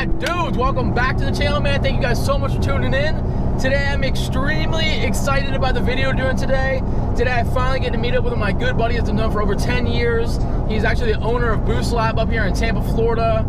Alright dudes, welcome back to the channel, man. Thank you guys so much for tuning in. Today I'm extremely excited about the video we're doing today. Today I finally get to meet up with my good buddy that's been known for over 10 years. He's actually the owner of Boost Lab up here in Tampa, Florida,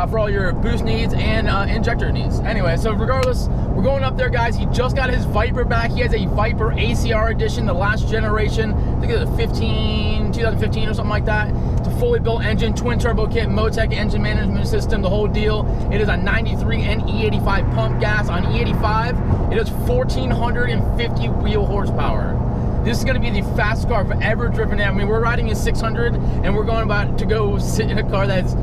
for all your boost needs and injector needs. Anyway, so regardless, we're going up there, guys. He just got his Viper back. He has a Viper Acr edition, the last generation. I think it was 2015 or something like that. It's a fully built engine, twin turbo kit, Motec engine management system, the whole deal. It is a 93 and E85 pump gas. On E85, it is 1,450 wheel horsepower. This is going to be the fastest car I've ever driven in. I mean, we're riding a 600 and we're going about to go sit in a car that's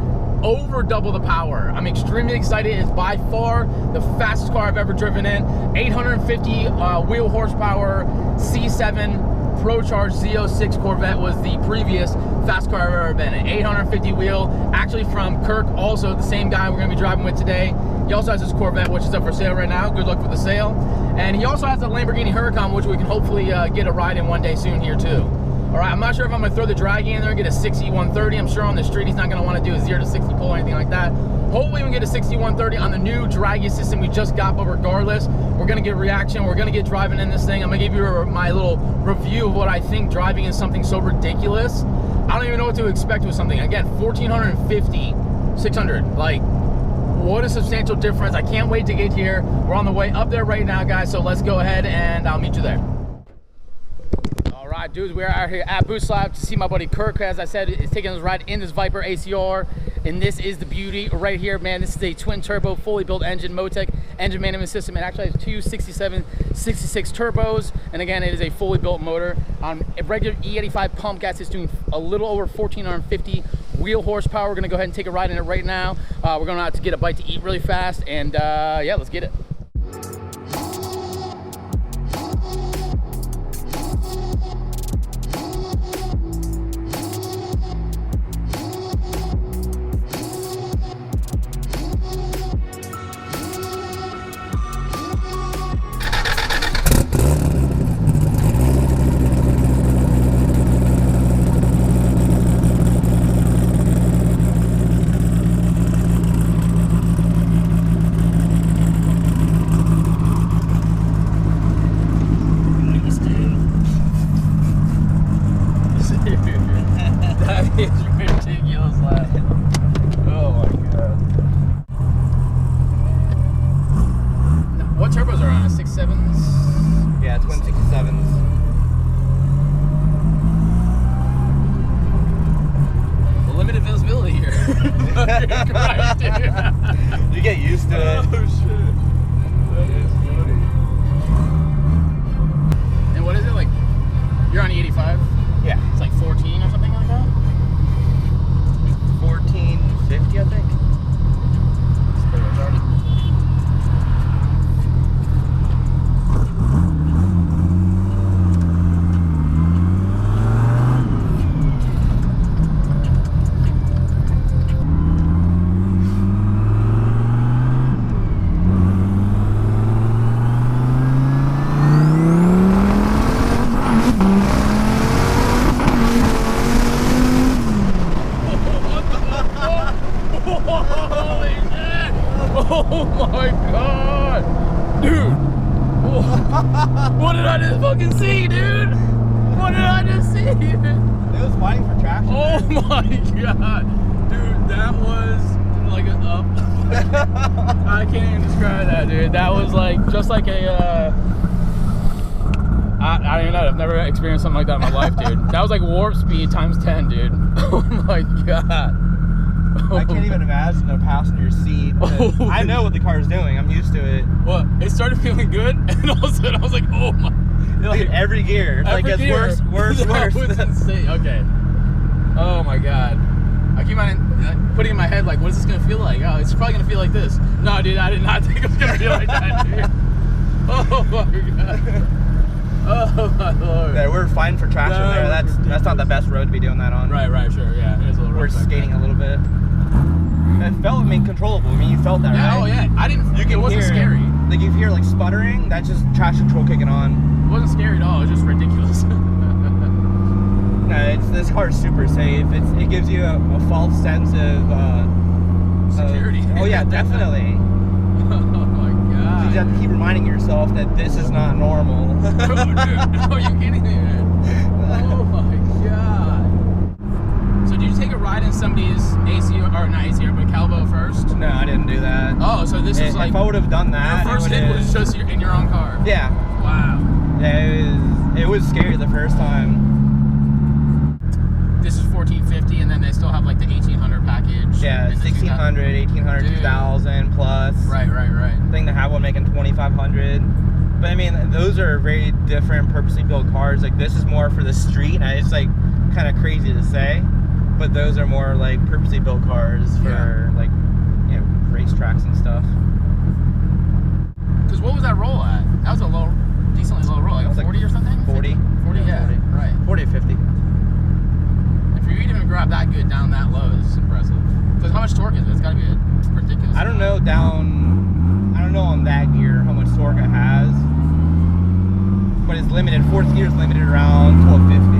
over double the power. I'm extremely excited. It's by far the fastest car I've ever driven in. 850 wheel horsepower C7 ProCharge Z06 Corvette was the previous fast car I've ever been in. 850 wheel, actually from Kirk, also the same guy we're going to be driving with today. He also has his Corvette, which is up for sale right now. Good luck with the sale. And he also has a Lamborghini Huracan, which we can hopefully get a ride in one day soon here too. All right, I'm not sure if I'm going to throw the draggy in there and get a 60-130. I'm sure on the street he's not going to want to do a 0 to 60 pull or anything like that. Hopefully we can get a 60-130 on the new draggy system we just got, but regardless, we're going to get reaction. We're going to get driving in this thing. I'm going to give you my little review of what I think driving is something so ridiculous. I don't even know what to expect with something. Again, 1,450, 600. Like, what a substantial difference. I can't wait to get here. We're on the way up there right now, guys, so let's go ahead and I'll meet you there. Alright dudes, we're out here at Boost Lab to see my buddy Kirk. As I said, is taking us ride in this Viper Acr, and this is the beauty right here, man. This is a twin turbo, fully built engine, Motec engine management system. It actually has two 67, 66 turbos, and again, it is a fully built motor. On a regular E85 pump gas, it's doing a little over 1,450 wheel horsepower. We're gonna go ahead and take a ride in it right now. We're going out to get a bite to eat really fast, and yeah, let's get it. It's ridiculous, lad. Oh my god. What turbos are on it? 6.7s? Yeah, twin 67s. The limited visibility here. Christ, dude. You get used to it. Oh shit. That is funny. And what is it like? You're on E85? Yeah. It's like 14 or something like that? 1450, I think. It's pretty retarded. Oh my god, dude! What did I just fucking see, dude? What did I just see? It was fighting for traction. Oh there. my god, dude! That was like an up. I can't even describe that, dude. That was like just like a. I don't even know. I've never experienced something like that in my life, dude. That was like warp speed times 10, dude. Oh my god. I can't even imagine a passenger seat. I know what the car is doing. I'm used to it. Well, it started feeling good, and all of a sudden I was like, "Oh my!" Like every gear, like gets worse, worse. That was insane. Okay. Oh my god. I keep on putting in my head like, "What is this gonna feel like?" Oh, it's probably gonna feel like this. No, dude, I did not think it was gonna feel like that, dude. Oh my god. Oh my lord. Yeah, we're fine for traction there. That's not the best road to be doing that on. Right, sure, yeah. It is a little We're skating a little bit. It felt, I mean, controllable. I mean, you felt that, yeah, right? Oh yeah, I didn't. It wasn't scary. Like if you hear like sputtering, that's just traction control kicking on. It wasn't scary at all. It was just ridiculous. No, this car is super safe. It gives you a false sense of security. Oh yeah, Yeah, definitely. Oh my god. You just have to keep reminding yourself that this is not normal. Oh, dude, no, you kidding me, man? Oh my god. So did you take a ride in somebody's ACR, or not ACR, but Calvo first? No, I didn't do that. Oh, so this is like... If I would have done that... Your first hit was just in your own car? Yeah. Wow. Yeah, it was scary the first time. This is 1450, and then they still have like the 1800 package. Yeah, 1600, 1800, Dude. 2000 plus. Right. I think they have one making 2500. But I mean, those are very different, purposely built cars. Like this is more for the street. And it's like kind of crazy to say, but those are more like purposely built cars for like, you know, racetracks and stuff. Because what was that roll at? That was a low, decently low roll, like a 40 or something? 40. 40, yeah. 40. Right. 40 to 50. And for you to even grab that good down that low is impressive. Because how much torque is it? It's got to be ridiculous. I don't know on that gear how much torque it has, but it's limited. Fourth gear is limited around 1250.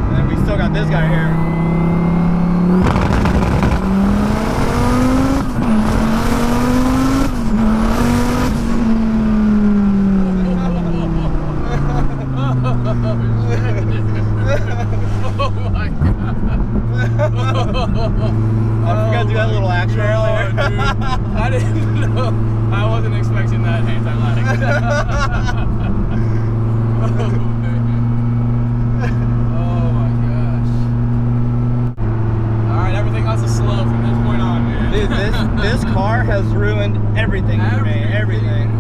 And then we still got this guy here. Oh my god. I forgot to do that little action earlier. Dude. I didn't know. I wasn't expecting that anti-lag. Oh my gosh. Alright, everything else is slow from this point on, man. Dude, this car has ruined everything for me. Everything.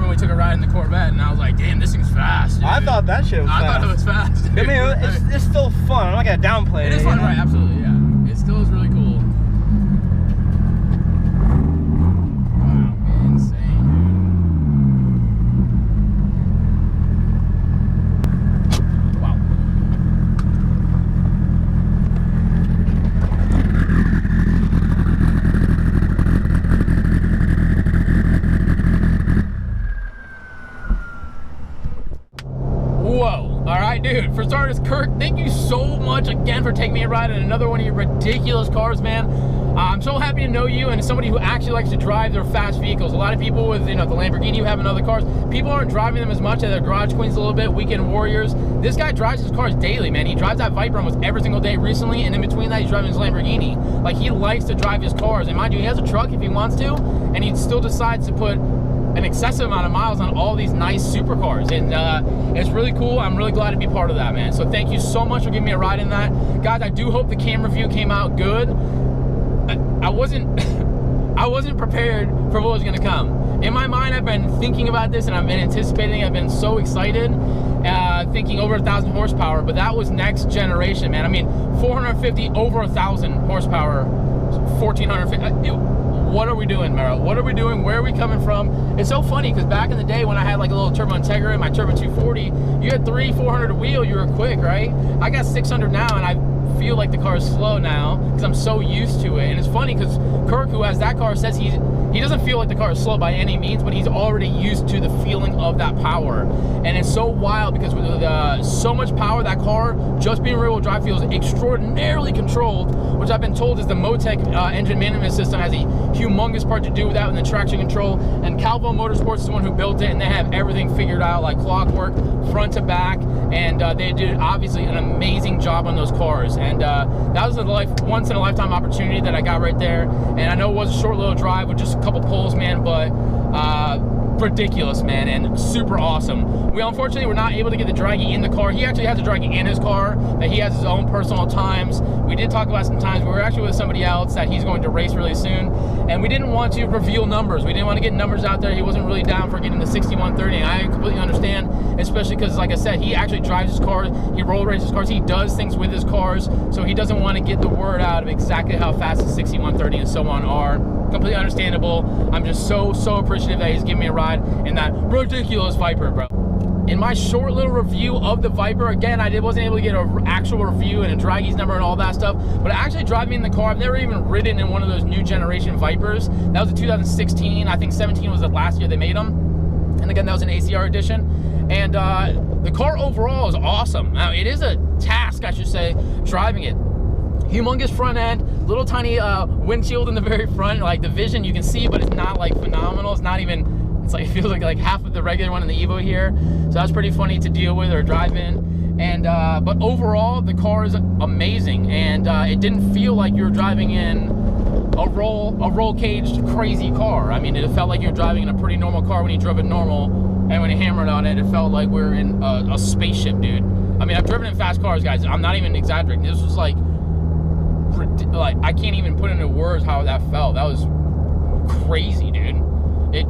We took a ride in the Corvette and I was like, damn, this thing's fast, dude. I thought that shit was fast. I thought it was fast, dude. I mean, it's still fun. I'm not gonna downplay it. It is fun, right? Absolutely, yeah. It still is really cool. Wow, insane, dude. Wow. Whoa. All right, dude. For starters, Kirk, thank you so much again for taking me a ride in another one of your ridiculous cars, man. I'm so happy to know you, and as somebody who actually likes to drive their fast vehicles. A lot of people with, you know, the Lamborghini you have in other cars, people aren't driving them as much. They're garage queens a little bit, weekend warriors. This guy drives his cars daily, man. He drives that Viper almost every single day recently, and in between that, he's driving his Lamborghini. Like, he likes to drive his cars, and mind you, he has a truck if he wants to, and he still decides to put an excessive amount of miles on all these nice supercars, and it's really cool. I'm really glad to be part of that, man. So thank you so much for giving me a ride in that. Guys, I do hope the camera view came out good. I wasn't prepared for what was gonna come. In my mind, I've been thinking about this and I've been anticipating. I've been so excited, thinking over 1,000 horsepower, but that was next generation, man. I mean, 450 over 1,000 horsepower, 1,450. What are we doing, Mero? What are we doing? Where are we coming from? It's so funny because back in the day when I had like a little Turbo Integra and my Turbo 240, you had 300-400 a wheel, you were quick, right? I got 600 now and I feel like the car is slow now because I'm so used to it. And it's funny because Kirk, who has that car, says he doesn't feel like the car is slow by any means, but he's already used to the feeling of that power. And it's so wild because with so much power, that car, just being rear-wheel drive, feels extraordinarily controlled, which I've been told is the Motec engine management system has a humongous part to do with that and the traction control. And Calvo Motorsports is the one who built it, and they have everything figured out like clockwork, front to back, and they did obviously an amazing job on those cars. And that was a once-in-a-lifetime opportunity that I got right there. And I know it was a short little drive with just a couple pulls, man, but ridiculous, man, and super awesome. We unfortunately were not able to get the draggy in the car. He actually has a draggy in his car that he has his own personal times. We did talk about some times. We were actually with somebody else that he's going to race really soon, and we didn't want to reveal numbers. We didn't want to get numbers out there. He wasn't really down for getting the 6130, and I completely understand, especially because, like I said, he actually drives his cars, he roll races cars, he does things with his cars, so he doesn't want to get the word out of exactly how fast the 6130 and so on are. Completely understandable. I'm just so appreciative that he's giving me a ride in that ridiculous Viper, bro. In my short little review of the Viper, again, I wasn't able to get an actual review and a draggy's number and all that stuff, but actually driving in the car, I've never even ridden in one of those new generation Vipers. That was a 2016, I think 17 was the last year they made them. And again, that was an ACR edition. And the car overall is awesome. Now, it is a task, I should say, driving it. Humongous front end, little tiny windshield in the very front. Like, the vision you can see, but it's not like phenomenal. It's not even, it's like, it feels like half of the regular one in the Evo here. So that's pretty funny to deal with or drive in. And but overall, the car is amazing, and it didn't feel like you were driving in a roll caged crazy car. I mean, it felt like you were driving in a pretty normal car when you drove it normal, and when you hammered on it, it felt like we were in a spaceship, dude. I mean, I've driven in fast cars, guys. I'm not even exaggerating. This was like I can't even put into words how that felt. That was crazy, dude. It.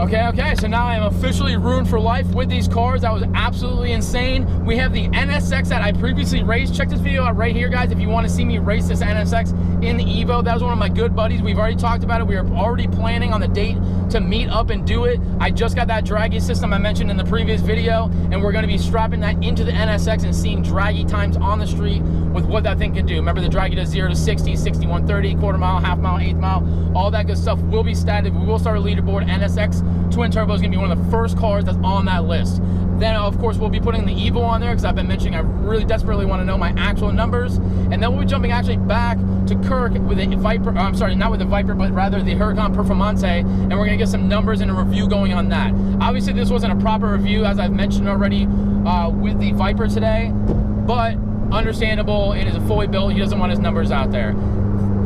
Okay, so now I am officially ruined for life with these cars. That was absolutely insane. We have the NSX that I previously raced. Check this video out right here, guys, if you want to see me race this NSX in the Evo. That was one of my good buddies. We've already talked about it. We are already planning on the date to meet up and do it. I just got that draggy system I mentioned in the previous video, and we're going to be strapping that into the NSX and seeing draggy times on the street with what that thing can do. Remember, the draggy does 0 to 60, 60, 130, quarter mile, half mile, eighth mile, all that good stuff will be static. We will start a leaderboard. NSX twin turbo is going to be one of the first cars that's on that list. Then, of course, we'll be putting the Evo on there because I've been mentioning I really desperately want to know my actual numbers. And then we'll be jumping actually back to Kirk with a Viper, I'm sorry, not with the Viper, but rather the Huracan Performante, and we're going to get some numbers and a review going on that. Obviously, this wasn't a proper review, as I've mentioned already, with the Viper today, but understandable. It is a fully built. He doesn't want his numbers out there.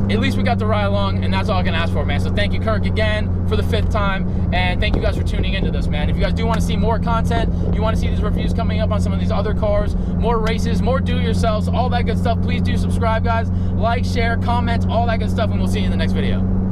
At least we got to ride along, and that's all I can ask for, man. So thank you, Kirk, again for the 5th time, and thank you guys for tuning into this, man. If you guys do want to see more content, you want to see these reviews coming up on some of these other cars, more races, more do-it-yourselves, all that good stuff, please do subscribe, guys. Like, share, comment, all that good stuff, and we'll see you in the next video.